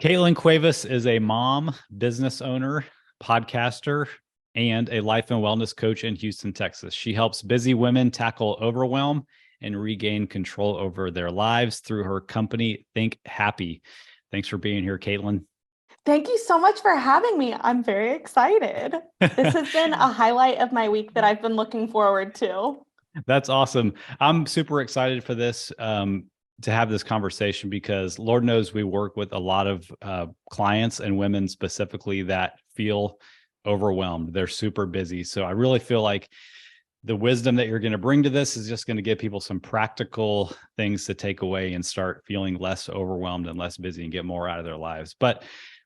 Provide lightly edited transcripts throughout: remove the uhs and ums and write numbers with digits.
Kaitlin Cuevas is a mom, business owner, podcaster, and a life and wellness coach in Houston, Texas. She helps busy women tackle overwhelm and regain control over their lives through her company, Think Happy. Thanks for being here, Kaitlin. Thank you so much for having me. I'm very excited. This has been a highlight of my week that I've been looking forward to. That's awesome. I'm super excited for this to have this conversation because Lord knows we work with a lot of clients and women specifically that feel overwhelmed. They're super busy. So I really feel like the wisdom that you're going to bring to this is just going to give people some practical things to take away and start feeling less overwhelmed and less busy and get more out of their lives. But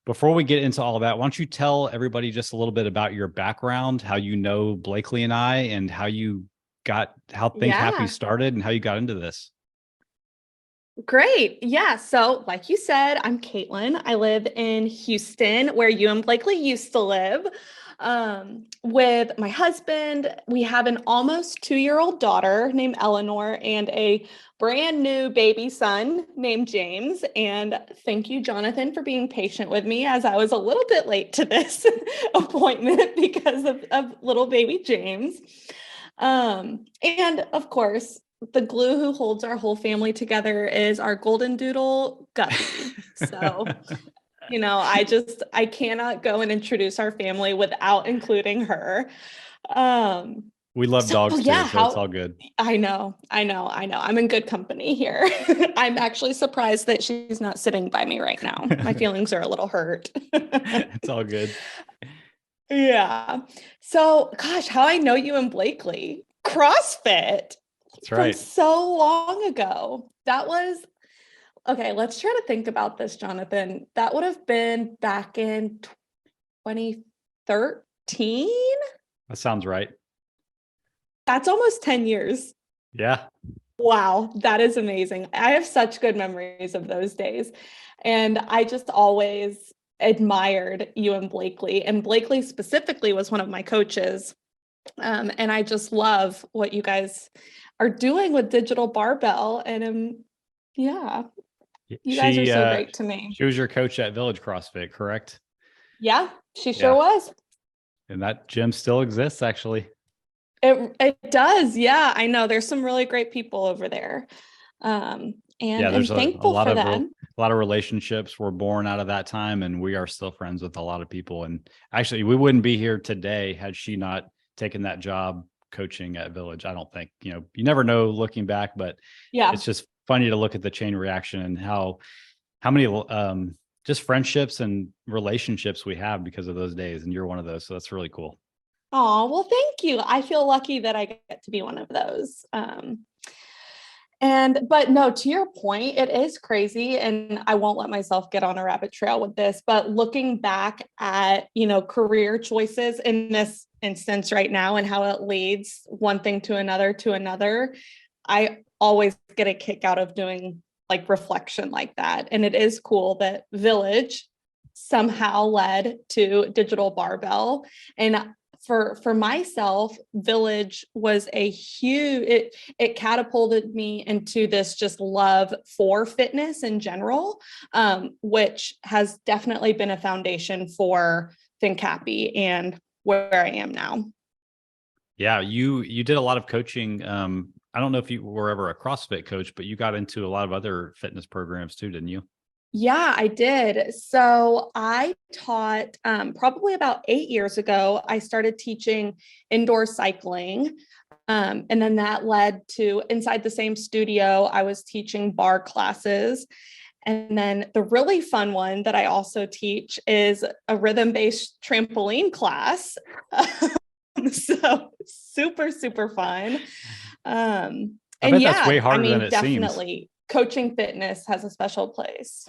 before we get into all of that, why don't you tell everybody just a little bit about your background, how you know Blakely and I, and how Think Happy Yeah, started and how you got into this. great. Yeah. So, like you said, I'm Kaitlin. I live in Houston, where you and Blakely used to live. With my husband, we have an almost 2-year-old daughter named Eleanor and a brand new baby son named James. And thank you, Jonathan, for being patient with me as I was a little bit late to this appointment because of little baby James. And of course, the glue who holds our whole family together is our golden doodle Guppy. So, I cannot go and introduce our family without including her. Um, We love so dogs too, yeah, so it's how all good. I know. I'm in good company here. I'm actually surprised that she's not sitting by me right now. My feelings are a little hurt. It's all good. Yeah. So, gosh, how I know you and Blakely. CrossFit That's from right. so long ago. That was okay. Let's try to think about this, Jonathan. That would have been back in 2013. That sounds right. That's almost 10 years. Yeah. Wow, that is amazing. I have such good memories of those days. And I just always admired you and Blakely. And Blakely specifically was one of my coaches. And I just love what you guys are doing with digital barbell. And yeah, you guys are She so uh great to me. she was your coach at Village CrossFit, correct? Yeah, she sure Yeah. was. And that gym still exists actually. It does. Yeah, I know. There's some really great people over there. Yeah, And there's I'm a thankful lot for of them. a lot of relationships were born out of that time, and we are still friends with a lot of people. And actually, we wouldn't be here today had she not taken that job coaching at Village. I don't think, you never know looking back, but Yeah. it's just funny to look at the chain reaction and how many just friendships and relationships we have because of those days. And you're one of those, so that's really cool. Oh, well, thank you. I feel lucky that I get to be one of those. But no, to your point, it is crazy. And I won't let myself get on a rabbit trail with this, but looking back at, career choices in this instance right now and how it leads one thing to another, I always get a kick out of doing like reflection like that. And it is cool that Village somehow led to digital barbell. And for myself, Village was a huge it catapulted me into this just love for fitness in general, which has definitely been a foundation for Think Happy and where I am now. Yeah, you did a lot of coaching. I don't know if you were ever a CrossFit coach, but you got into a lot of other fitness programs too, didn't you? Yeah, I did. So I taught probably about 8 years ago. I started teaching indoor cycling. And then that led to inside the same studio, I was teaching bar classes. And then the really fun one that I also teach is a rhythm based trampoline class. So super, super fun. I And bet that's way yeah, I harder than mean, it seems. definitely coaching fitness has a special place.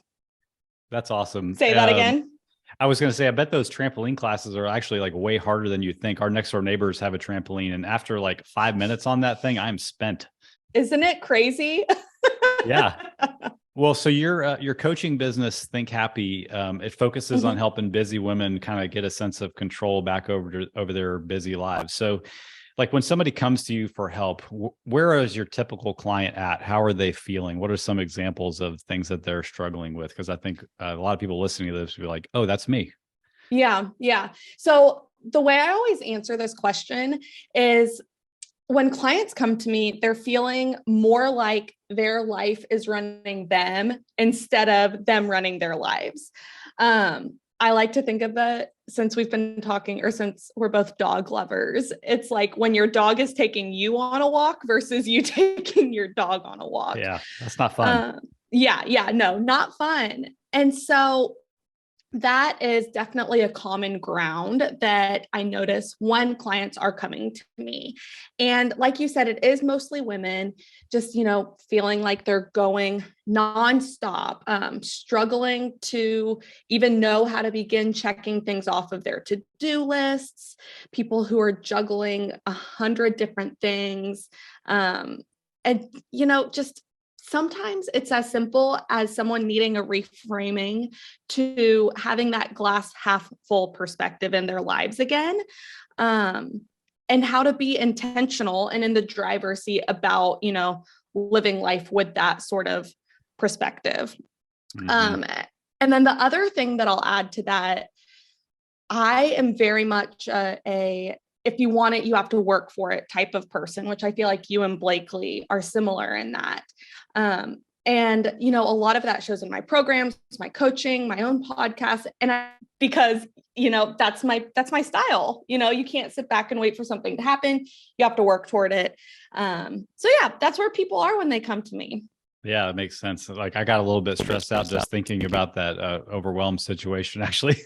That's awesome. Say that again. I was going to say, I bet those trampoline classes are actually like way harder than you think. Our next door neighbors have a trampoline, and after like 5 minutes on that thing, I'm spent. Isn't it crazy? Yeah. Well, so your coaching business, Think Happy, it focuses on Mhm. helping busy women kind of get a sense of control back over their busy lives. So, like when somebody comes to you for help, where is your typical client at? How are they feeling? What are some examples of things that they're struggling with? Because I think a lot of people listening to this will be like, oh, that's me. Yeah. Yeah. So the way I always answer this question is when clients come to me, they're feeling more like their life is running them instead of them running their lives. I like to think of it, since we've been talking, or since we're both dog lovers, it's like when your dog is taking you on a walk versus you taking your dog on a walk. Yeah, that's not fun. Yeah, no, not fun. And so that is definitely a common ground that I notice when clients are coming to me. And like you said, it is mostly women just, feeling like they're going nonstop, struggling to even know how to begin checking things off of their to-do lists, people who are juggling 100 different things. And, just sometimes it's as simple as someone needing a reframing to having that glass half full perspective in their lives again, and how to be intentional and in the driver's seat about, living life with that sort of perspective. Mm-hmm. And then the other thing that I'll add to that, I am very much if you want it, you have to work for it type of person, which I feel like you and Blakely are similar in that. And, a lot of that shows in my programs, my coaching, my own podcast. And because, that's my style. You can't sit back and wait for something to happen. You have to work toward it. So yeah, that's where people are when they come to me. Yeah, it makes sense. Like I got a little bit stressed out just thinking about that overwhelmed situation, actually.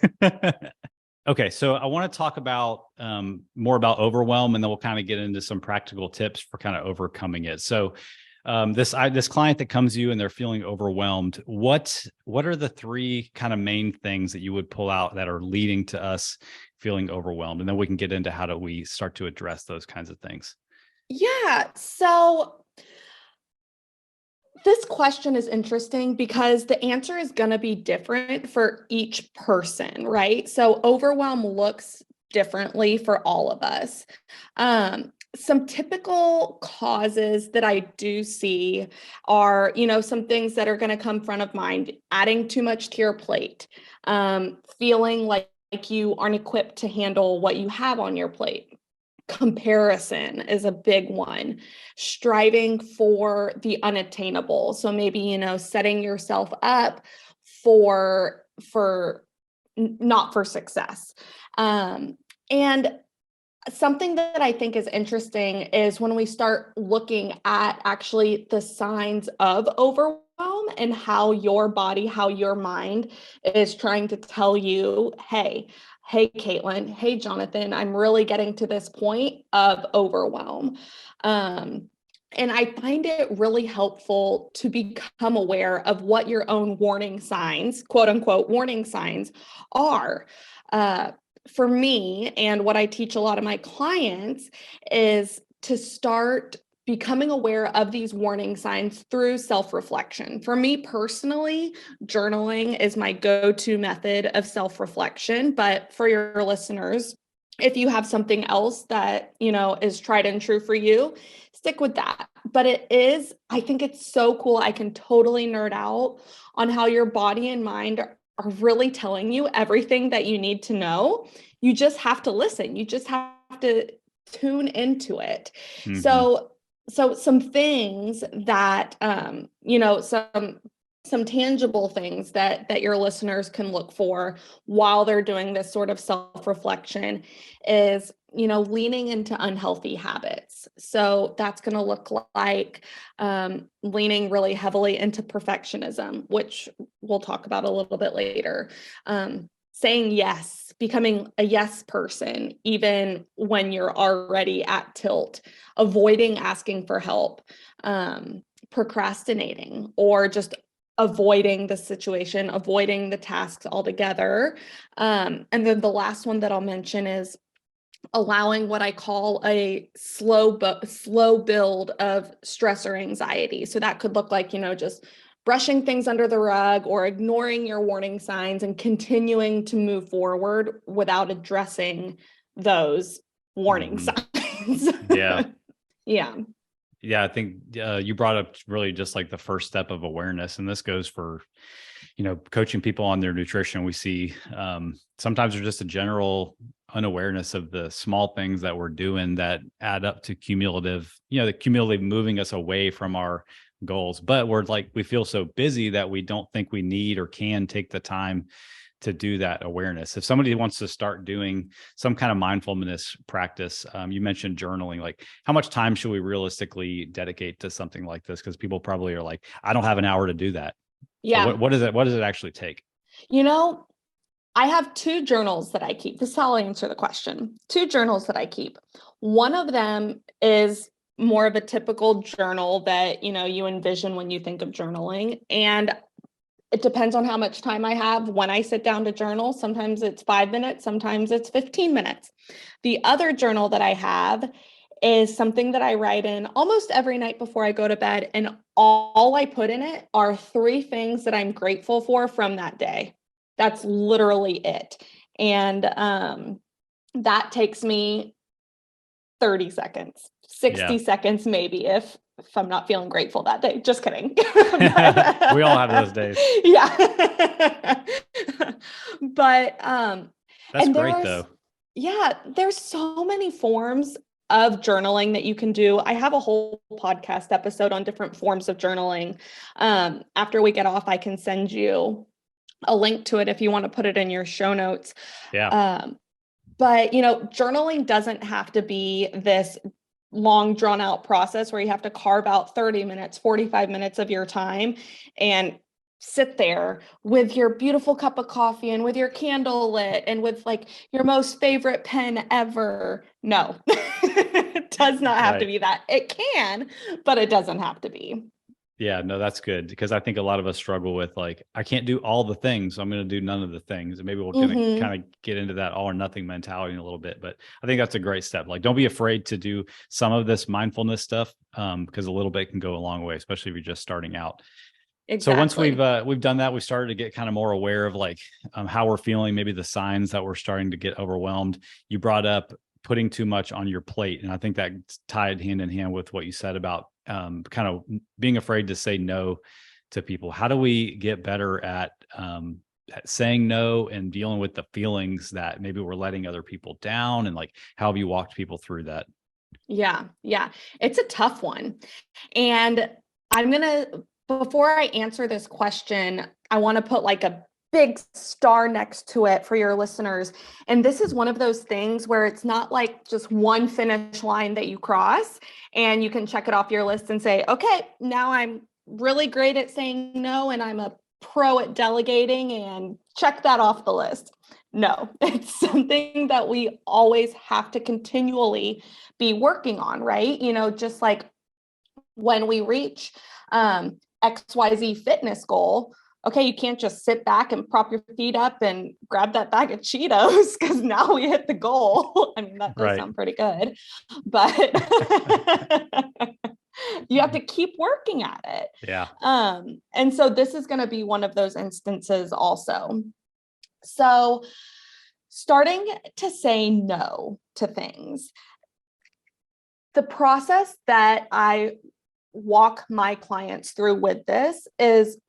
Okay, so I want to talk about more about overwhelm, and then we'll kind of get into some practical tips for kind of overcoming it. So this client that comes to you and they're feeling overwhelmed, what are the three kind of main things that you would pull out that are leading to us feeling overwhelmed? And then we can get into how do we start to address those kinds of things. Yeah, so this question is interesting because the answer is going to be different for each person, right? So overwhelm looks differently for all of us. Some typical causes that I do see are, some things that are going to come front of mind: adding too much to your plate, feeling like you aren't equipped to handle what you have on your plate. Comparison is a big one. Striving for the unattainable. So maybe, setting yourself up for not for success. And something that I think is interesting is when we start looking at actually the signs of overwhelm and how your body, how your mind is trying to tell you, hey, Kaitlin, hey, Jonathan, I'm really getting to this point of overwhelm. And I find it really helpful to become aware of what your own warning signs, quote unquote, warning signs are. For me, and what I teach a lot of my clients is to start becoming aware of these warning signs through self-reflection. For me personally, journaling is my go-to method of self-reflection, but for your listeners, if you have something else that, is tried and true for you, stick with that. But I think it's so cool. I can totally nerd out on how your body and mind are really telling you everything that you need to know. You just have to listen. You just have to tune into it. Mm-hmm. So some things that, some tangible things that your listeners can look for while they're doing this sort of self-reflection is, leaning into unhealthy habits. So that's going to look like leaning really heavily into perfectionism, which we'll talk about a little bit later. Saying yes, becoming a yes person, even when you're already at tilt, avoiding asking for help, procrastinating, or just avoiding the situation, avoiding the tasks altogether. And then the last one that I'll mention is allowing what I call a slow build of stress or anxiety. So that could look like, just brushing things under the rug or ignoring your warning signs and continuing to move forward without addressing those warning signs. happens. Yeah. Yeah. Yeah. I think you brought up really just like the first step of awareness. And this goes for, coaching people on their nutrition. We see sometimes there's just a general unawareness of the small things that we're doing that add up to the cumulative moving us away from our goals. But we feel so busy that we don't think we need or can take the time to do that awareness. If somebody wants to start doing some kind of mindfulness practice, you mentioned journaling, like how much time should we realistically dedicate to something like this? Because people probably are like, I don't have an hour to do that. So Yeah. what does it actually take? I have two journals that I keep. This is how I'll answer the question. Two journals that I keep. One of them is more of a typical journal that, you envision when you think of journaling. And it depends on how much time I have when I sit down to journal. Sometimes it's 5 minutes, sometimes it's 15 minutes. The other journal that I have is something that I write in almost every night before I go to bed. And all I put in it are 3 things that I'm grateful for from that day. That's literally it. And that takes me 30 seconds, 60 seconds, maybe if I'm not feeling grateful that day. Just kidding. We all have those days. Yeah. But That's and great though. there's so many forms of journaling that you can do. I have a whole podcast episode on different forms of journaling. After we get off, I can send you a link to it if you want to put it in your show notes. Yeah. But journaling doesn't have to be this long drawn out process where you have to carve out 30 minutes, 45 minutes of your time and sit there with your beautiful cup of coffee and with your candle lit and with like your most favorite pen ever. No, it does not have to be that. It can, but it doesn't have to be. Yeah, no, that's good because I think a lot of us struggle with like, I can't do all the things, so I'm going to do none of the things. And maybe we're going to kind of get into that all or nothing mentality in a little bit, but I think that's a great step. Like, don't be afraid to do some of this mindfulness stuff because a little bit can go a long way, especially if you're just starting out. Exactly. So once we've done that, we started to get kind of more aware of like how we're feeling, maybe the signs that we're starting to get overwhelmed. You brought up putting too much on your plate, and I think that's tied hand in hand with what you said about kind of being afraid to say no to people. How do we get better at saying no and dealing with the feelings that maybe we're letting other people down, and like how have you walked people through that? Yeah, it's a tough one. And before I answer this question, I want to put like a big star next to it for your listeners. And this is one of those things where it's not like just one finish line that you cross and you can check it off your list and say, okay, now I'm really great at saying no and I'm a pro at delegating and check that off the list. No, it's something that we always have to continually be working on, right? Just like when we reach XYZ fitness goal, okay, you can't just sit back and prop your feet up and grab that bag of Cheetos because now we hit the goal. I mean, that does sound pretty good, but you have to keep working at it. Yeah. And so this is going to be one of those instances also. So starting to say no to things. The process that I walk my clients through with this is,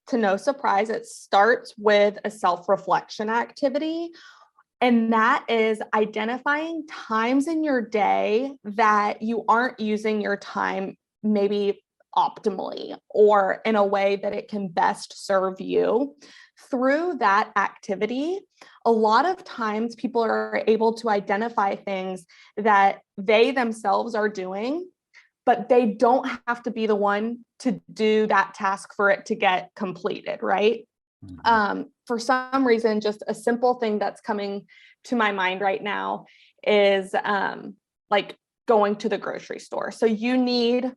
to no surprise, it starts with a self-reflection activity. And that is identifying times in your day that you aren't using your time maybe optimally or in a way that it can best serve you. Through that activity, a lot of times people are able to identify things that they themselves are doing, but they don't have to be the one to do that task for it to get completed, right? For some reason, just a simple thing that's coming to my mind right now is like going to the grocery store. So you need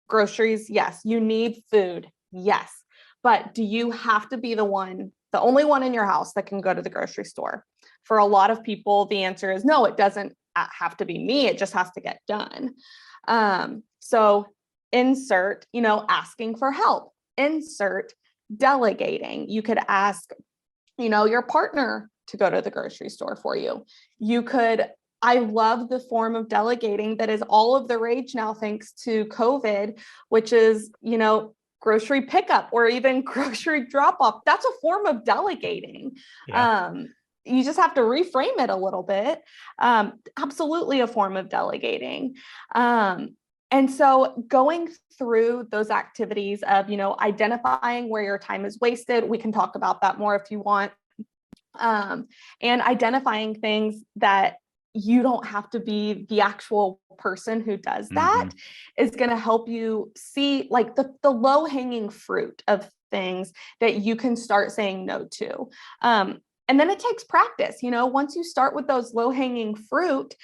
groceries, yes. You need food, yes. But do you have to be the only one in your house that can go to the grocery store? For a lot of people, the answer is no, it doesn't have to be me. It just has to get done. So insert, asking for help, insert delegating. You could ask, your partner to go to the grocery store for you. You could I love the form of delegating that is all of the rage now, thanks to COVID, which is, grocery pickup or even grocery drop off. That's a form of delegating. Yeah. You just have to reframe it a little bit. Absolutely a form of delegating. And so going through those activities of, identifying where your time is wasted, we can talk about that more if you want. And identifying things that you don't have to be the actual person who does that is going to help you see like the low hanging fruit of things that you can start saying no to. And then it takes practice. Once you start with those low hanging fruit,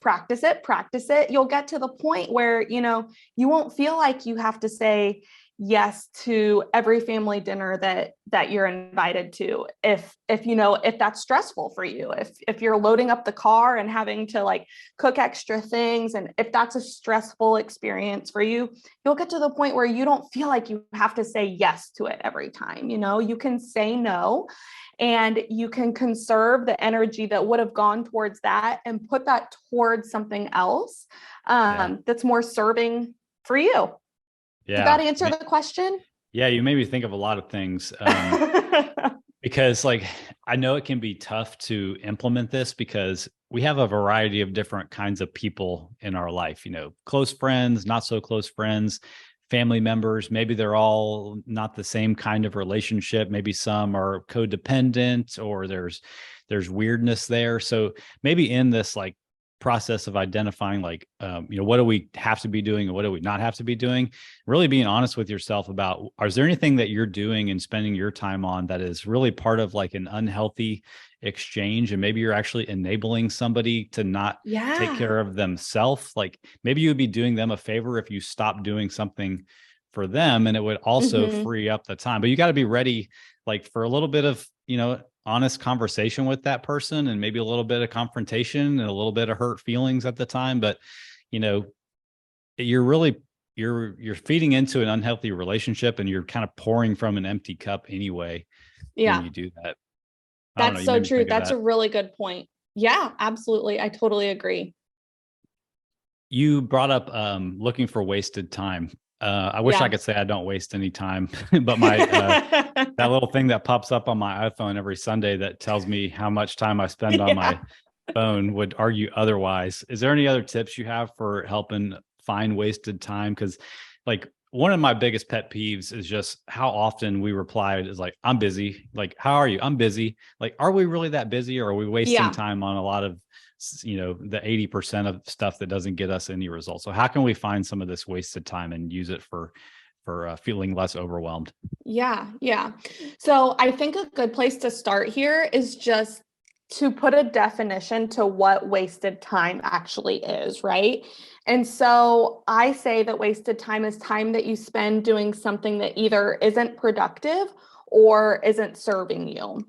practice it, you'll get to the point where, you won't feel like you have to say yes to every family dinner that you're invited to. If that's stressful for you, if you're loading up the car and having to like cook extra things, and if that's a stressful experience for you, you'll get to the point where you don't feel like you have to say yes to it every time. You can say no, and you can conserve the energy that would have gone towards that and put that towards something else that's more serving for you. Yeah. Did that answer the question? Yeah, you made me think of a lot of things. Because like, I know it can be tough to implement this because we have a variety of different kinds of people in our life, close friends, not so close friends, family members. Maybe they're all not the same kind of relationship. Maybe some are codependent, or there's weirdness there. So maybe in this like process of identifying like, what do we have to be doing and what do we not have to be doing, really being honest with yourself about, is there anything that you're doing and spending your time on that is really part of like an unhealthy exchange, and maybe you're actually enabling somebody to not take care of themselves. Like maybe you'd be doing them a favor if you stop doing something for them, and it would also free up the time. But you got to be ready like for a little bit of honest conversation with that person, and maybe a little bit of confrontation and a little bit of hurt feelings at the time. But you're feeding into an unhealthy relationship, and you're kind of pouring from an empty cup anyway when you do that. That's so true. That's a really good point. Yeah, absolutely. I totally agree. You brought up looking for wasted time. I wish I could say I don't waste any time, but my that little thing that pops up on my iPhone every Sunday that tells me how much time I spend on my phone would argue otherwise. Is there any other tips you have for helping find wasted time? Because like one of my biggest pet peeves is just how often we reply is like, I'm busy. Like, how are you? I'm busy. Like, are we really that busy, or are we wasting time on a lot of the 80% of stuff that doesn't get us any results? So how can we find some of this wasted time and use it for feeling less overwhelmed? Yeah. So I think a good place to start here is just to put a definition to what wasted time actually is, right? And so I say that wasted time is time that you spend doing something that either isn't productive or isn't serving you.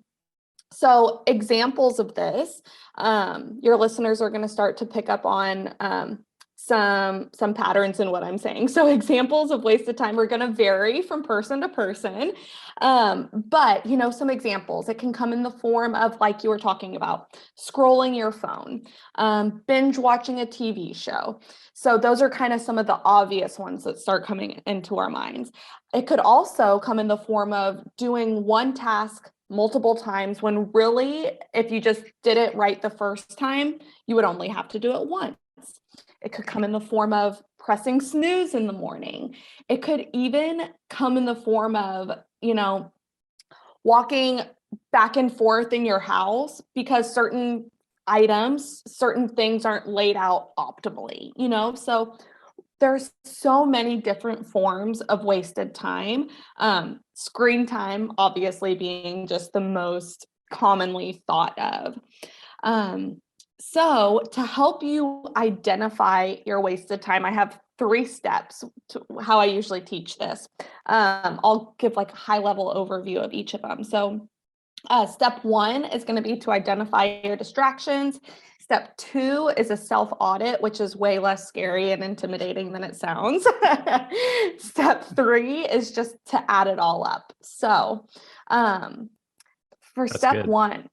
So examples of this, your listeners are going to start to pick up on some patterns in what I'm saying. So examples of wasted time are going to vary from person to person. But, some examples, it can come in the form of, like you were talking about, scrolling your phone, binge watching a TV show. So those are kind of some of the obvious ones that start coming into our minds. It could also come in the form of doing one task multiple times, when really, if you just did it right the first time, you would only have to do it once. It could come in the form of pressing snooze in the morning. It could even come in the form of, walking back and forth in your house because certain items, certain things aren't laid out optimally, So there's so many different forms of wasted time. Screen time, obviously, being just the most commonly thought of. So to help you identify your wasted time, I have 3 steps to how I usually teach this. I'll give like a high level overview of each of them. So step 1 is going to be to identify your distractions. Step 2 is a self audit, which is way less scary and intimidating than it sounds. Step 3 is just to add it all up. So for That's step good. 1,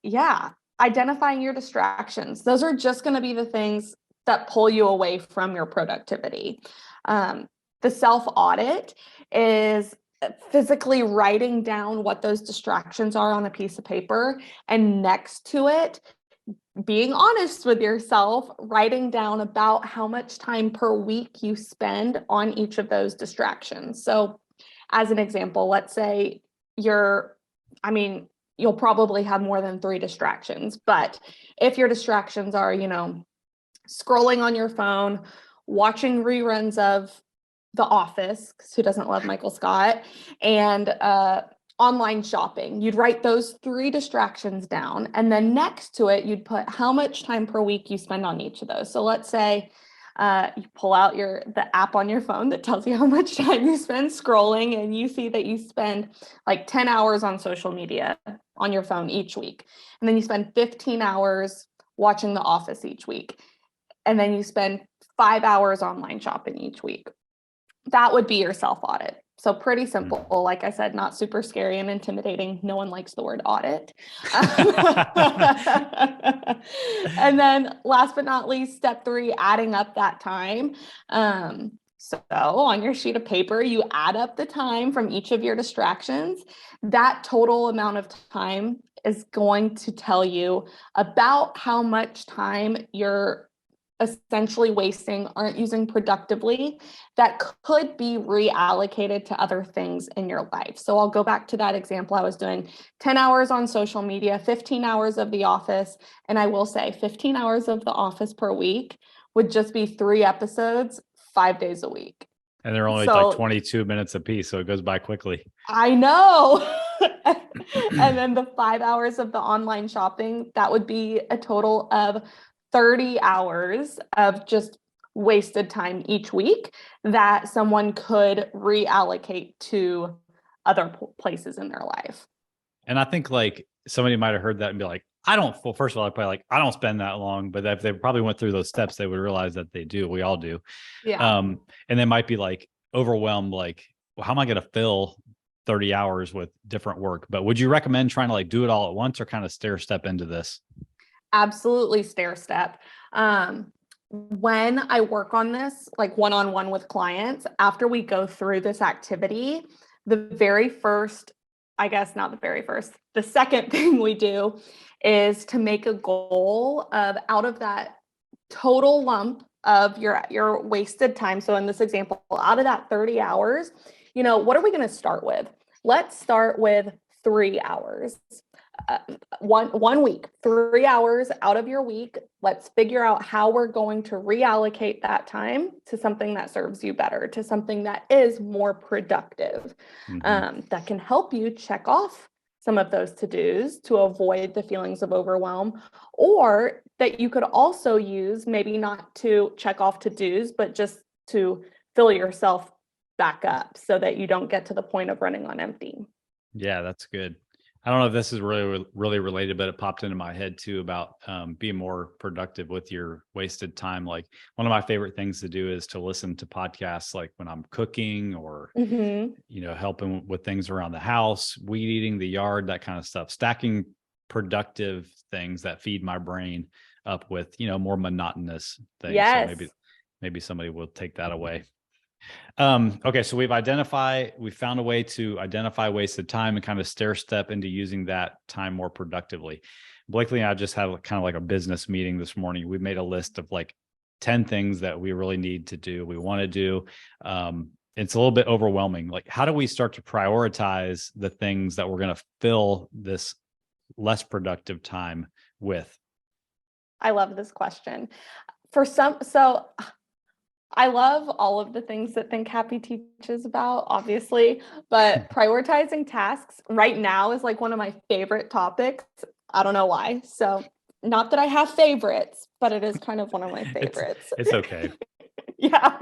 identifying your distractions. Those are just going to be the things that pull you away from your productivity. The self-audit is physically writing down what those distractions are on a piece of paper, and next to it, being honest with yourself, writing down about how much time per week you spend on each of those distractions. So as an example, let's say you'll probably have more than 3 distractions, but if your distractions are, scrolling on your phone, watching reruns of The Office, because who doesn't love Michael Scott, and online shopping, you'd write those 3 distractions down, and then next to it, you'd put how much time per week you spend on each of those. So let's say you pull out the app on your phone that tells you how much time you spend scrolling, and you see that you spend like 10 hours on social media on your phone each week. And then you spend 15 hours watching The Office each week. And then you spend 5 hours online shopping each week. That would be your self-audit. So pretty simple. Like I said, not super scary and intimidating. No one likes the word audit. And then last but not least, step 3, adding up that time. So on your sheet of paper, you add up the time from each of your distractions. That total amount of time is going to tell you about how much time you're essentially wasting, aren't using productively, that could be reallocated to other things in your life. So I'll go back to that example. I was doing 10 hours on social media, 15 hours of The Office. And I will say 15 hours of The Office per week would just be 3 episodes, 5 days a week. And they're only like 22 minutes a piece, so it goes by quickly. I know. And then the 5 hours of the online shopping, that would be a total of 30 hours of just wasted time each week that someone could reallocate to other places in their life. And I think like somebody might have heard that and be like, well, first of all, I don't spend that long, but if they probably went through those steps, they would realize that they do. We all do. Yeah. And they might be like overwhelmed, like, well, how am I going to fill 30 hours with different work? But would you recommend trying to like do it all at once or kind of stair step into this? Absolutely stair step. When I work on this, like one-on-one with clients, after we go through this activity, the second thing we do is to make a goal of, out of that total lump of your wasted time. So in this example, out of that 30 hours, what are we going to start with? Let's start with 3 hours. One week, 3 hours out of your week. Let's figure out how we're going to reallocate that time to something that serves you better, to something that is more productive, that can help you check off some of those to-dos to avoid the feelings of overwhelm, or that you could also use, maybe not to check off to-dos, but just to fill yourself back up so that you don't get to the point of running on empty. Yeah, that's good. I don't know if this is really related, but it popped into my head too about being more productive with your wasted time. Like one of my favorite things to do is to listen to podcasts, like when I'm cooking or, helping with things around the house, weed eating the yard, that kind of stuff, stacking productive things that feed my brain up with, more monotonous things. Yes. So maybe somebody will take that away. Okay, so we found a way to identify wasted time and kind of stair step into using that time more productively. Blakely and I just had kind of like a business meeting this morning. We made a list of like 10 things that we really need to do, we want to do. It's a little bit overwhelming. Like, how do we start to prioritize the things that we're going to fill this less productive time with? I love this question. I love all of the things that Think Happy teaches about, obviously, but prioritizing tasks right now is like one of my favorite topics. I don't know why. So not that I have favorites, but it is kind of one of my favorites. It's okay. Yeah.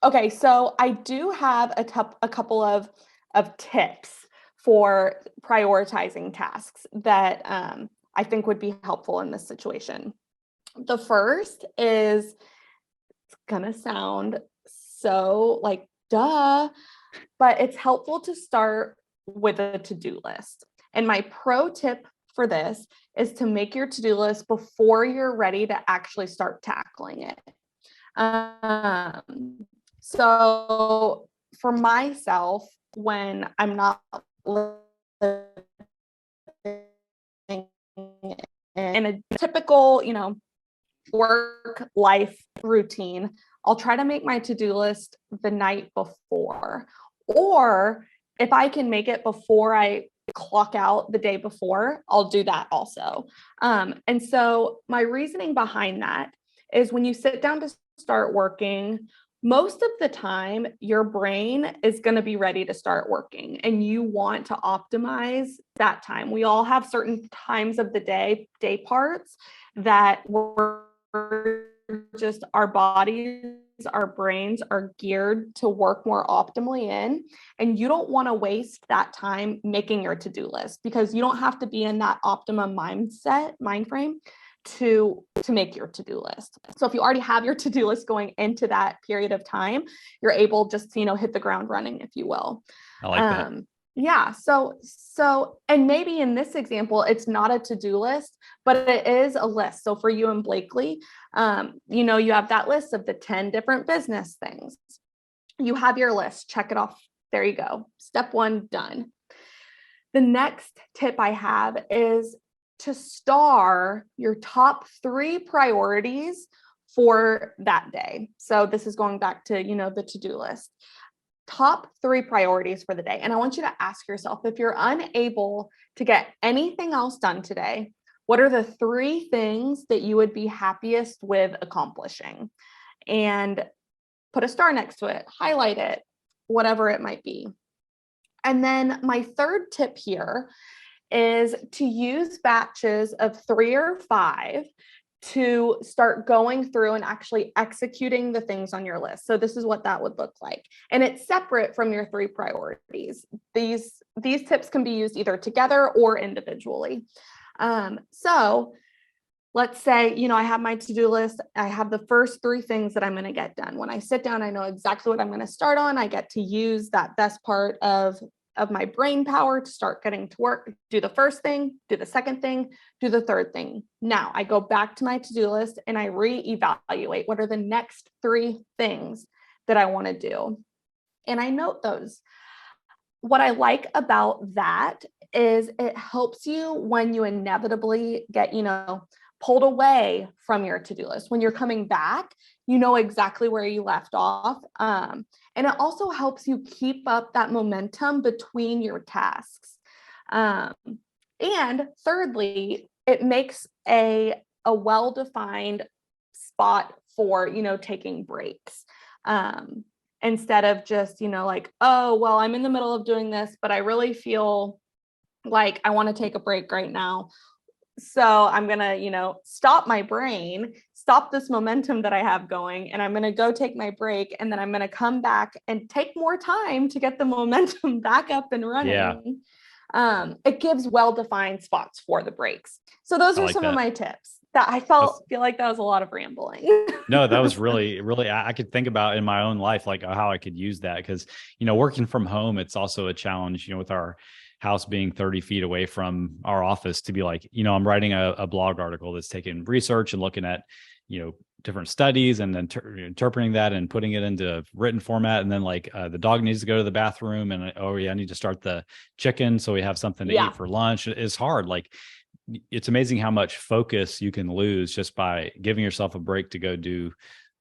Okay. So I do have a couple of tips for prioritizing tasks that I think would be helpful in this situation. The first is, it's gonna sound so like duh, but it's helpful to start with a to-do list. And my pro tip for this is to make your to-do list before you're ready to actually start tackling it. So for myself, when I'm not living in a typical, work life routine, I'll try to make my to-do list the night before. Or if I can make it before I clock out the day before, I'll do that also. And so my reasoning behind that is when you sit down to start working, most of the time your brain is going to be ready to start working and you want to optimize that time. We all have certain times of the day parts that we're just, our bodies, our brains are geared to work more optimally in, and you don't want to waste that time making your to-do list, because you don't have to be in that optimum mind frame to make your to-do list. So if you already have your to-do list going into that period of time, you're able just to, hit the ground running, if you will. I like that. Yeah. So, and maybe in this example, it's not a to-do list, but it is a list. So for you and Blakely, you have that list of the 10 different business things. You have your list, check it off. There you go. Step 1, done. The next tip I have is to star your top 3 priorities for that day. So this is going back to, the to-do list. Top 3 priorities for the day. And I want you to ask yourself, if you're unable to get anything else done today, what are the 3 things that you would be happiest with accomplishing? And put a star next to it, highlight it, whatever it might be. And then my third tip here is to use batches of 3 or 5 to start going through and actually executing the things on your list. So this is what that would look like. And it's separate from your 3 priorities. These tips can be used either together or individually. So let's say, I have my to-do list. I have the first 3 things that I'm going to get done. When I sit down, I know exactly what I'm going to start on. I get to use that best part of my brain power to start getting to work, do the first thing, do the second thing, do the third thing. Now I go back to my to-do list and I reevaluate what are the next 3 things that I want to do. And I note those. What I like about that is it helps you when you inevitably get, pulled away from your to-do list. When you're coming back, you know exactly where you left off. And it also helps you keep up that momentum between your tasks. And thirdly, it makes a well-defined spot for, taking breaks. Instead of just, like, oh, well, I'm in the middle of doing this, but I really feel like I want to take a break right now. So I'm going to, stop my brain, stop this momentum that I have going, and I'm going to go take my break. And then I'm going to come back and take more time to get the momentum back up and running. Yeah. It gives well-defined spots for the breaks. So those are some of my tips that I feel like that was a lot of rambling. No, that was really, I could think about in my own life, like how I could use that. Cause, working from home, it's also a challenge, with our house being 30 feet away from our office, to be like, I'm writing a blog article that's taking research and looking at, different studies and then interpreting that and putting it into written format. And then like the dog needs to go to the bathroom and I need to start the chicken so we have something to eat for lunch. It's hard. Like, it's amazing how much focus you can lose just by giving yourself a break to go do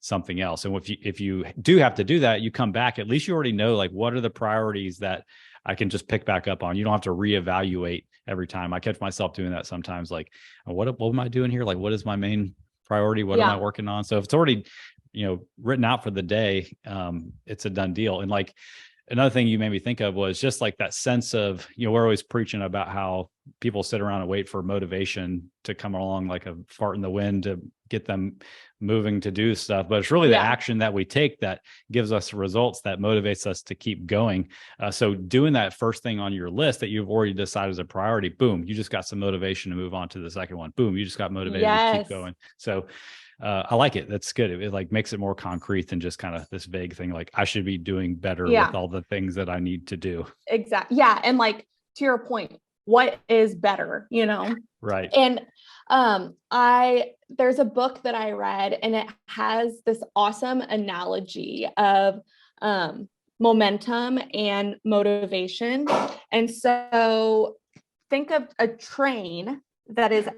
something else. And if you do have to do that, you come back, at least you already know, like, what are the priorities that I can just pick back up on. You don't have to reevaluate every time. I catch myself doing that sometimes, like, what am I doing here? Like, what is my main priority? What am I working on? So if it's already, written out for the day, it's a done deal. And like, another thing you made me think of was just like that sense of, we're always preaching about how people sit around and wait for motivation to come along like a fart in the wind to get them moving to do stuff. But it's really the action that we take that gives us results, that motivates us to keep going. So doing that first thing on your list that you've already decided is a priority, boom, you just got some motivation to move on to the second one. Boom, you just got motivated to keep going. So I like it. That's good. It like makes it more concrete than just kind of this vague thing. Like, I should be doing better with all the things that I need to do. Exactly. Yeah. And like, to your point, what is better, you know? Right. And there's a book that I read, and it has this awesome analogy of momentum and motivation. And so think of a train that is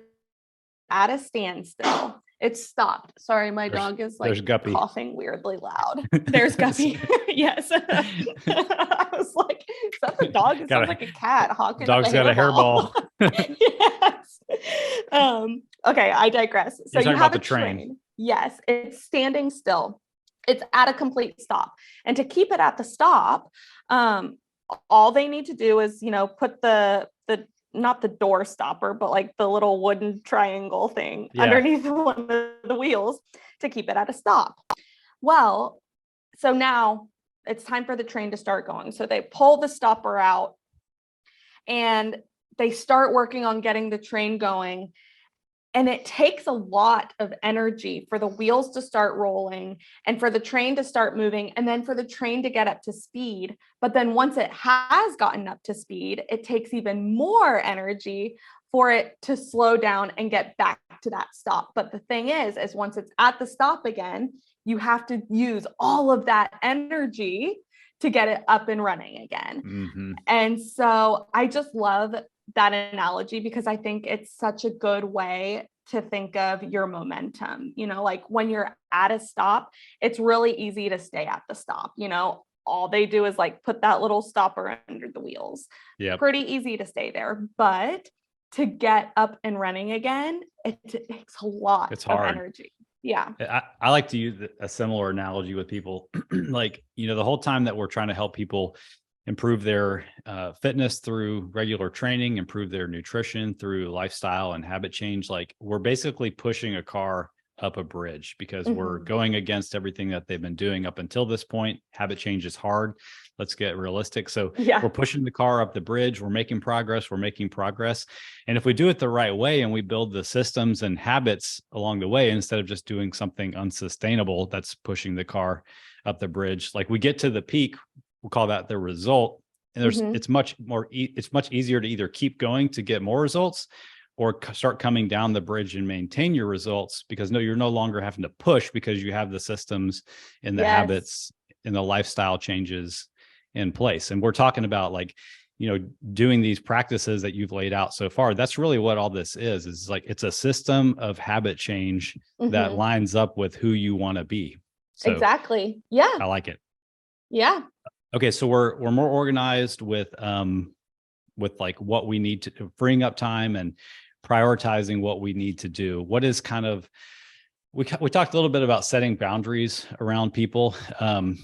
at a standstill. It's stopped. Sorry, my dog is like coughing weirdly loud. There's Guppy. Yes. I was like, is that the dog? It sounds like a cat hawking. Dog's got a hairball. Yes. Okay, I digress. So you have a train. Yes, it's standing still. It's at a complete stop. And to keep it at the stop, all they need to do is, put the not the door stopper, but like the little wooden triangle thing underneath one of the wheels to keep it at a stop. Well, so now it's time for the train to start going. So they pull the stopper out and they start working on getting the train going. And it takes a lot of energy for the wheels to start rolling and for the train to start moving and then for the train to get up to speed. But then once it has gotten up to speed, it takes even more energy for it to slow down and get back to that stop. But the thing is once it's at the stop again, you have to use all of that energy to get it up and running again. Mm-hmm. And so I just love that analogy because I think it's such a good way to think of your momentum. Like when you're at a stop, it's really easy to stay at the stop. All they do is like put that little stopper under the wheels. Yeah. Pretty easy to stay there. But to get up and running again, it takes a lot of energy. Yeah. I like to use a similar analogy with people. Like, the whole time that we're trying to help people improve their fitness through regular training, improve their nutrition through lifestyle and habit change, like we're basically pushing a car up a bridge because we're going against everything that they've been doing up until this point. Habit change is hard. Let's get realistic. So we're pushing the car up the bridge. We're making progress. And if we do it the right way and we build the systems and habits along the way, instead of just doing something unsustainable that's pushing the car up the bridge, like we get to the peak, we'll call that the result. And it's much easier to either keep going to get more results or start coming down the bridge and maintain your results because you're no longer having to push because you have the systems and the habits and the lifestyle changes in place. And we're talking about like, doing these practices that you've laid out so far. That's really what all this is like, it's a system of habit change that lines up with who you want to be. So exactly. Yeah. I like it. Yeah. Okay. So we're more organized with like what we need to freeing up time and prioritizing what we need to do. What is kind of, we talked a little bit about setting boundaries around people. And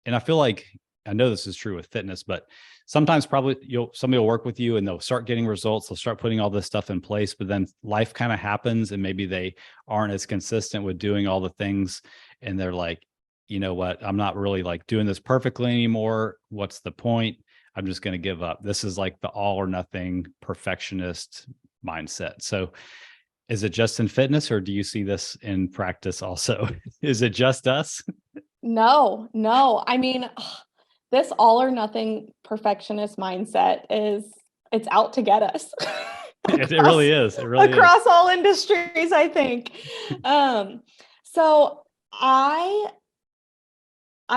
I feel like, I know this is true with fitness, but sometimes probably somebody will work with you and they'll start getting results. They'll start putting all this stuff in place, but then life kind of happens and maybe they aren't as consistent with doing all the things. And they're like, you know what, I'm not really like doing this perfectly anymore. What's the point? I'm just going to give up. This is like the all or nothing perfectionist mindset. So is it just in fitness or do you see this in practice also? Is it just us? No. I mean, this all or nothing perfectionist mindset it's out to get us. It really is. It really across all industries, I think. So I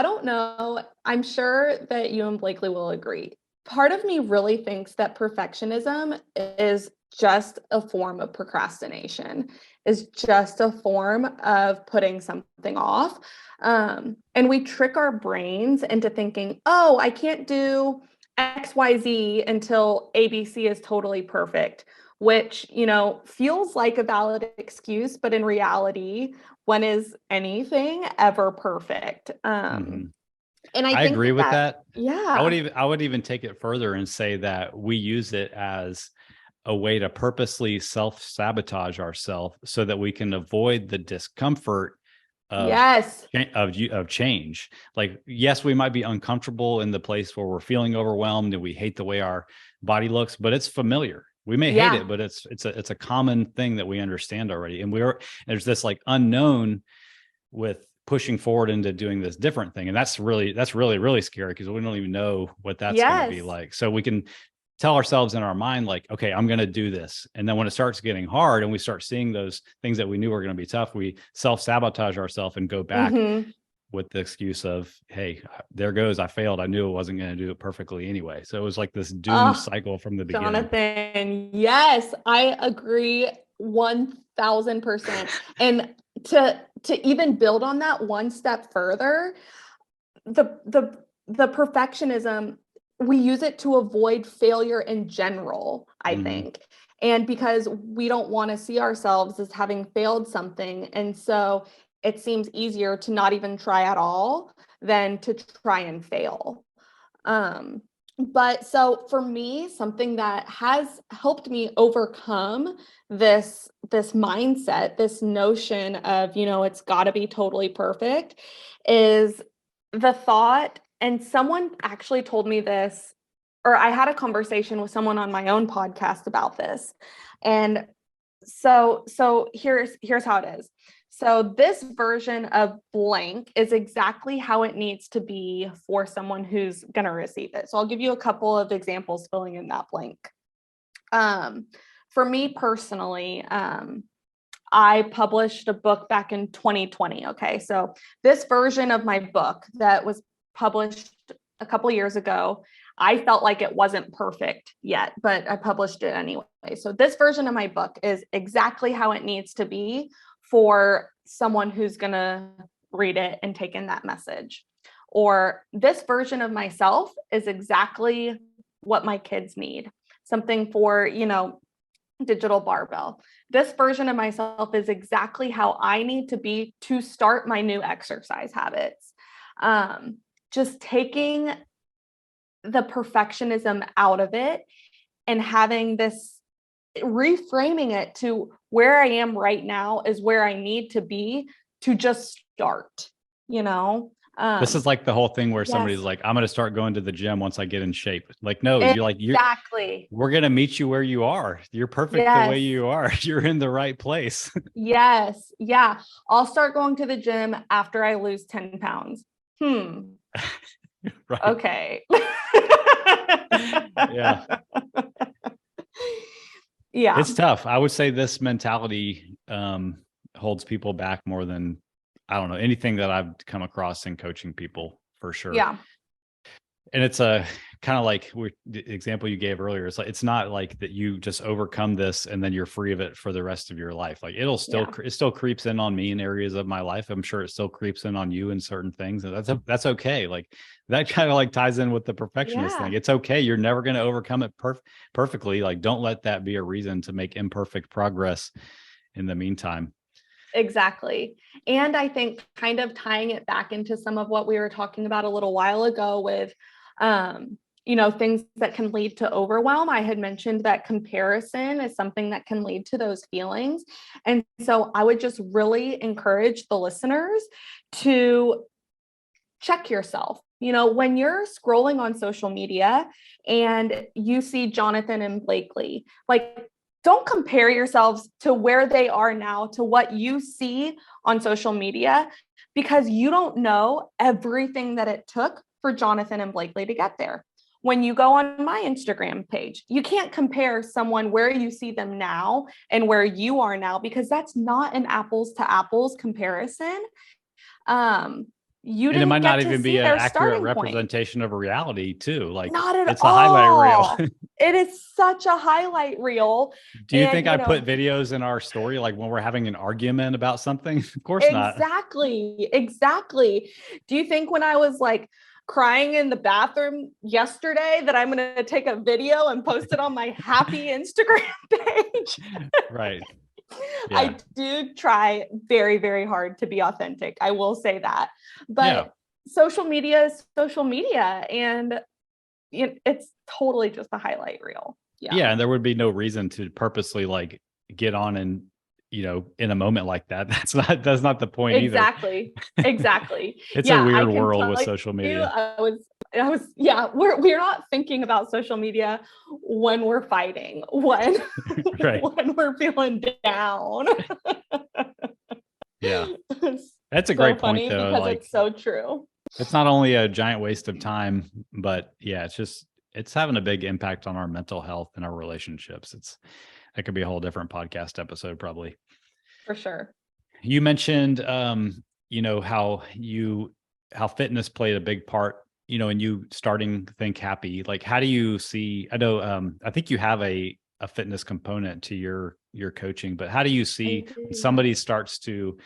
don't know. I'm sure that you and Blakely will agree. Part of me really thinks that perfectionism is just a form of procrastination, is just a form of putting something off. And we trick our brains into thinking, oh, I can't do XYZ until ABC is totally perfect, which, feels like a valid excuse, but in reality, when is anything ever perfect? And I think agree with that. Yeah. I would even take it further and say that we use it as a way to purposely self-sabotage ourselves so that we can avoid the discomfort of change. Like, yes, we might be uncomfortable in the place where we're feeling overwhelmed and we hate the way our body looks, but it's familiar. We may hate it, but it's a common thing that we understand already. And there's this like unknown with pushing forward into doing this different thing. And that's really, really scary because we don't even know what that's going to be like. So we can tell ourselves in our mind, like, okay, I'm going to do this. And then when it starts getting hard and we start seeing those things that we knew were going to be tough, we self-sabotage ourselves and go back with the excuse of, hey, there goes, I failed. I knew I wasn't going to do it perfectly anyway. So it was like this doomed cycle from the beginning. Jonathan, yes, I agree 1000%. And to even build on that one step further, the perfectionism, we use it to avoid failure in general, I think. And because we don't want to see ourselves as having failed something. And so it seems easier to not even try at all than to try and fail. But so for me, something that has helped me overcome this mindset, this notion of, it's got to be totally perfect, is the thought, and someone actually told me this, or I had a conversation with someone on my own podcast about this. And so here's how it is. So this version of blank is exactly how it needs to be for someone who's going to receive it. So I'll give you a couple of examples filling in that blank. For me personally, I published a book back in 2020. Okay. So this version of my book that was published a couple of years ago, I felt like it wasn't perfect yet, but I published it anyway. So this version of my book is exactly how it needs to be for someone who's going to read it and take in that message. Or this version of myself is exactly what my kids need. Something for, digital barbell. This version of myself is exactly how I need to be to start my new exercise habits. Just taking the perfectionism out of it and having this, reframing it to where I am right now is where I need to be to just start, This is like the whole thing where yes. somebody's like, I'm going to start going to the gym once I get in shape. Like, no, exactly. We're going to meet you where you are. You're perfect the way you are. You're in the right place. Yes. Yeah. I'll start going to the gym after I lose 10 pounds. Right. Okay. Yeah. Yeah. It's tough. I would say this mentality holds people back more than, I don't know, anything that I've come across in coaching people, for sure. Yeah. And it's a kind of like the example you gave earlier. It's like, it's not like that you just overcome this and then you're free of it for the rest of your life. Like it still creeps in on me in areas of my life. I'm sure it still creeps in on you in certain things. And that's okay. Like that kind of like ties in with the perfectionist thing. It's okay. You're never going to overcome it perfectly. Like don't let that be a reason to make imperfect progress in the meantime. Exactly. And I think kind of tying it back into some of what we were talking about a little while ago with, things that can lead to overwhelm. I had mentioned that comparison is something that can lead to those feelings. And so I would just really encourage the listeners to check yourself. When you're scrolling on social media and you see Jonathan and Blakely, like, don't compare yourselves to where they are now to what you see on social media, because you don't know everything that it took for Jonathan and Blakely to get there. When you go on my Instagram page, you can't compare someone where you see them now and where you are now, because that's not an apples to apples comparison. And it might not even be an accurate representation of a reality too. Like not at it's all. a highlight reel. It is such a highlight reel. Do you think I put videos in our story like when we're having an argument about something? Of course not. Exactly. Do you think when I was like crying in the bathroom yesterday that I'm going to take a video and post it on my happy Instagram page? Right. Yeah. I do try very, very hard to be authentic. I will say that. But social media is social media, and it's totally just a highlight reel. Yeah. And there would be no reason to purposely like get on and, in a moment like that. That's not the point either. Exactly. It's a weird world with social media. We're not thinking about social media when we're fighting, when we're feeling down. Yeah. That's a great point though. Because it's so true. It's not only a giant waste of time, but it's just, it's having a big impact on our mental health and our relationships. That could be a whole different podcast episode, probably. For sure. You mentioned, how fitness played a big part, in you starting Think Happy. Like, how do you see, I know, I think you have a fitness component to your coaching, but how do you see when somebody starts to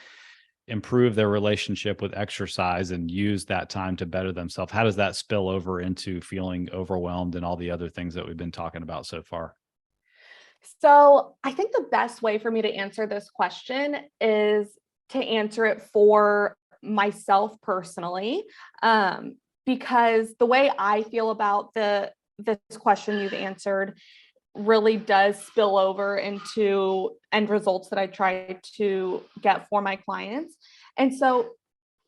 improve their relationship with exercise and use that time to better themselves? How does that spill over into feeling overwhelmed and all the other things that we've been talking about so far? So I think the best way for me to answer this question is to answer it for myself personally, because the way I feel about this question you've answered really does spill over into end results that I try to get for my clients. And so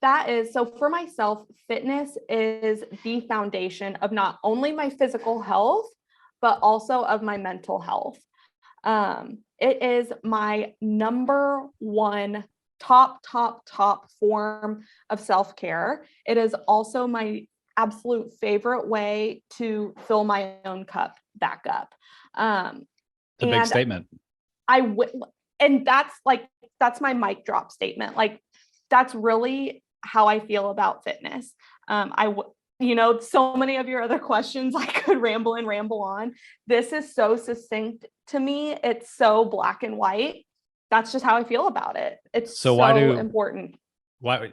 for myself, fitness is the foundation of not only my physical health, but also of my mental health. It is my number one top form of self-care. It is also my absolute favorite way to fill my own cup back up. It's a big statement. And that's my mic drop statement. Like, that's really how I feel about fitness. So many of your other questions, I could ramble on. This is so succinct to me. It's so black and white. That's just how I feel about it. It's so important. I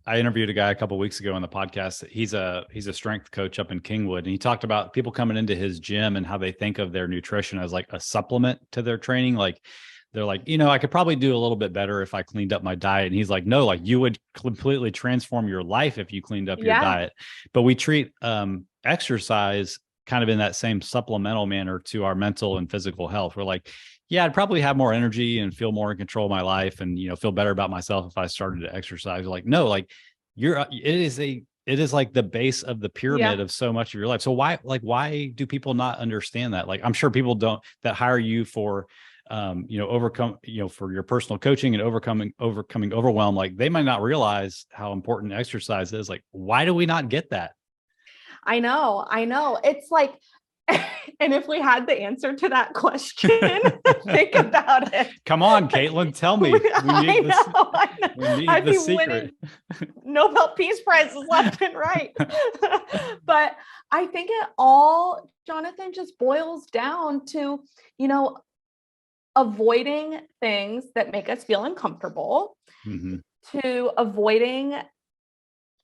interviewed a guy a couple of weeks ago on the podcast. He's a strength coach up in Kingwood, and he talked about people coming into his gym and how they think of their nutrition as like a supplement to their training. Like, they're like, I could probably do a little bit better if I cleaned up my diet. And he's like, no, like, you would completely transform your life if you cleaned up your diet. But we treat exercise kind of in that same supplemental manner to our mental and physical health. We're like, yeah, I'd probably have more energy and feel more in control of my life and, feel better about myself if I started to exercise. Like, no, like, it is like the base of the pyramid of so much of your life. So why do people not understand that? Like, I'm sure people that hire you for, for your personal coaching and overcoming overwhelm, like, they might not realize how important exercise is. Like, why do we not get that? I know. It's like, and if we had the answer to that question, think about it. Come on, Kaitlin, tell me. We need the secret. Nobel Peace Prizes left and right. But I think it all, Jonathan, just boils down to, avoiding things that make us feel uncomfortable, to avoiding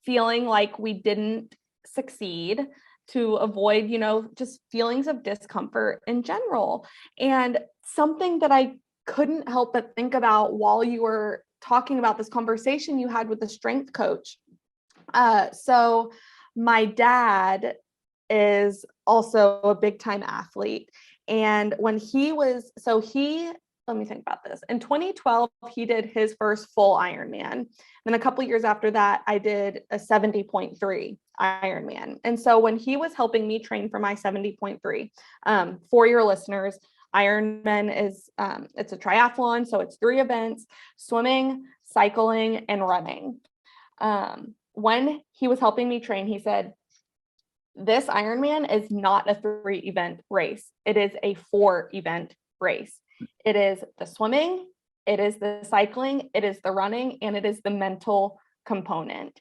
feeling like we didn't succeed, to avoid, just feelings of discomfort in general. And something that I couldn't help but think about while you were talking about this conversation you had with the strength coach. So my dad is also a big time athlete. And when let me think about this. In 2012, he did his first full Ironman. Then a couple of years after that, I did a 70.3 Ironman. And so when he was helping me train for my 70.3, for your listeners, Ironman is, it's a triathlon. So it's 3 events: swimming, cycling, and running. When he was helping me train, he said, this Ironman is not a 3-event race. It is a 4-event race. It is the swimming, it is the cycling, it is the running, and it is the mental component.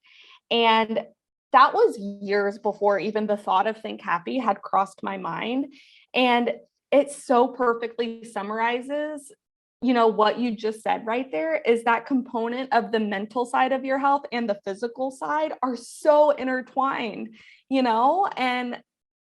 And that was years before even the thought of Think Happy had crossed my mind. And it so perfectly summarizes, what you just said right there, is that component of the mental side of your health and the physical side are so intertwined, and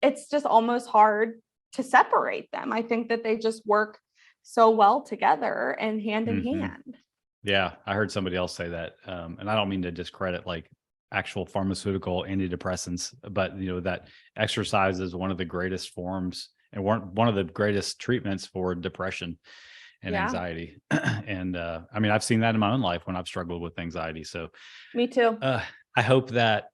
it's just almost hard to separate them. I think that they just work so well together and hand in hand. Yeah, I heard somebody else say that. And I don't mean to discredit like actual pharmaceutical antidepressants, but that exercise is one of the greatest forms and one of the greatest treatments for depression and anxiety. And I mean, I've seen that in my own life when I've struggled with anxiety. So me too. I hope that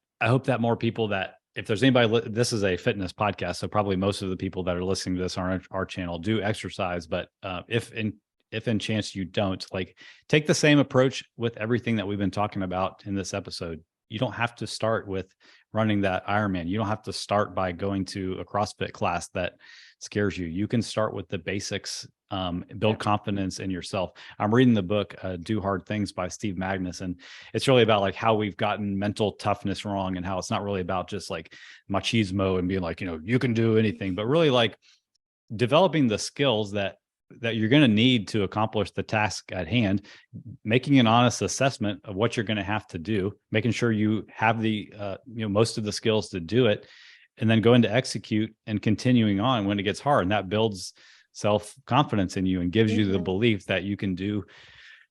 more people, that if there's anybody, this is a fitness podcast, so probably most of the people that are listening to this on our channel do exercise. But if in chance you don't, like, take the same approach with everything that we've been talking about in this episode. you don't have to start with running that Ironman. You don't have to start by going to a CrossFit class that scares you. You can start with the basics, build confidence in yourself. I'm reading the book, Do Hard Things by Steve Magnus. And it's really about like how we've gotten mental toughness wrong and how it's not really about just like machismo and being like, you can do anything, but really like developing the skills that you're going to need to accomplish the task at hand, making an honest assessment of what you're going to have to do, making sure you have the most of the skills to do it, and then going to execute and continuing on when it gets hard. And that builds self-confidence in you and gives you the belief that you can do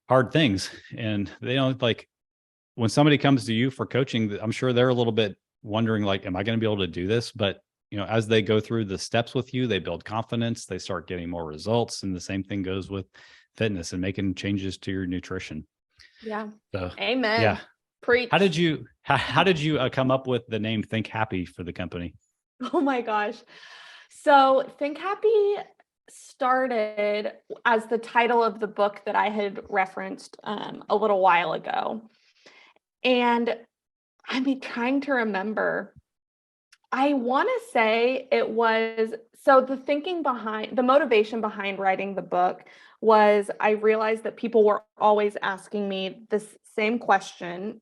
hard things. And they don't like when somebody comes to you for coaching, I'm sure they're a little bit wondering like, am I going to be able to do this? But as they go through the steps with you, they build confidence, they start getting more results. And the same thing goes with fitness and making changes to your nutrition. Yeah. So, amen. Yeah. Preach. How did you come up with the name Think Happy for the company? Oh my gosh. So Think Happy started as the title of the book that I had referenced a little while ago. And I'm trying to remember. I want to say it was, so the motivation behind writing the book was I realized that people were always asking me this same question,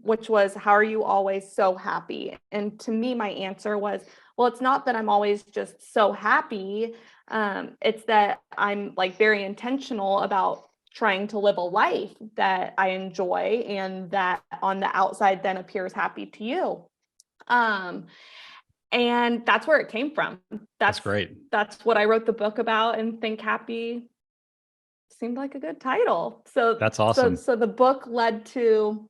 which was, how are you always so happy? And to me, my answer was, well, it's not that I'm always just so happy. It's that I'm like very intentional about trying to live a life that I enjoy and that on the outside then appears happy to you. And that's where it came from. That's great. That's what I wrote the book about, and Think Happy seemed like a good title. So that's awesome. So the book led to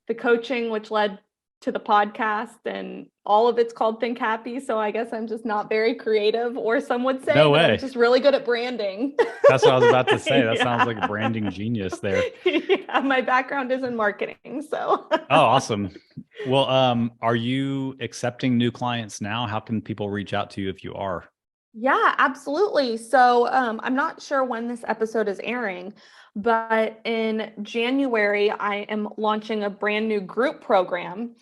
the coaching, which led to the podcast, and all of it's called Think Happy. So I guess I'm just not very creative, or some would say no that way. I'm just really good at branding. That's what I was about to say. That sounds like a branding genius there. Yeah, my background is in marketing. So oh, awesome. Well, are you accepting new clients now? How can people reach out to you if you are? Yeah, absolutely. So I'm not sure when this episode is airing, but in January, I am launching a brand new group program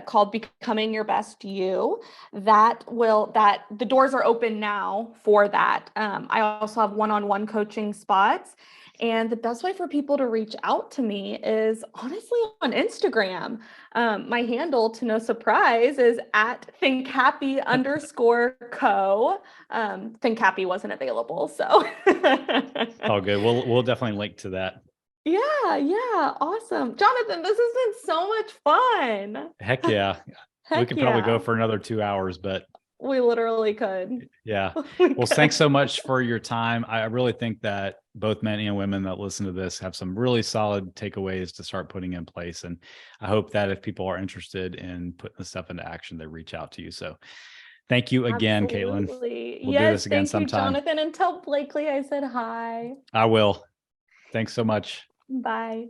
called Becoming Your Best You. That the doors are open now for that. I also have one-on-one coaching spots. And the best way for people to reach out to me is honestly on Instagram. My handle, to no surprise, is at thinkhappy_co. Think Happy wasn't available, so. Oh, good. We'll definitely link to that. Yeah, awesome. Jonathan, this has been so much fun. Heck yeah. We could probably go for another 2 hours, but we literally could. Yeah. Well, thanks so much for your time. I really think that both men and women that listen to this have some really solid takeaways to start putting in place. And I hope that if people are interested in putting this stuff into action, they reach out to you. So thank you again, Absolutely. Kaitlin. We'll do this again sometime. Thank you, Jonathan. And tell Blakely I said hi. I will. Thanks so much. Bye.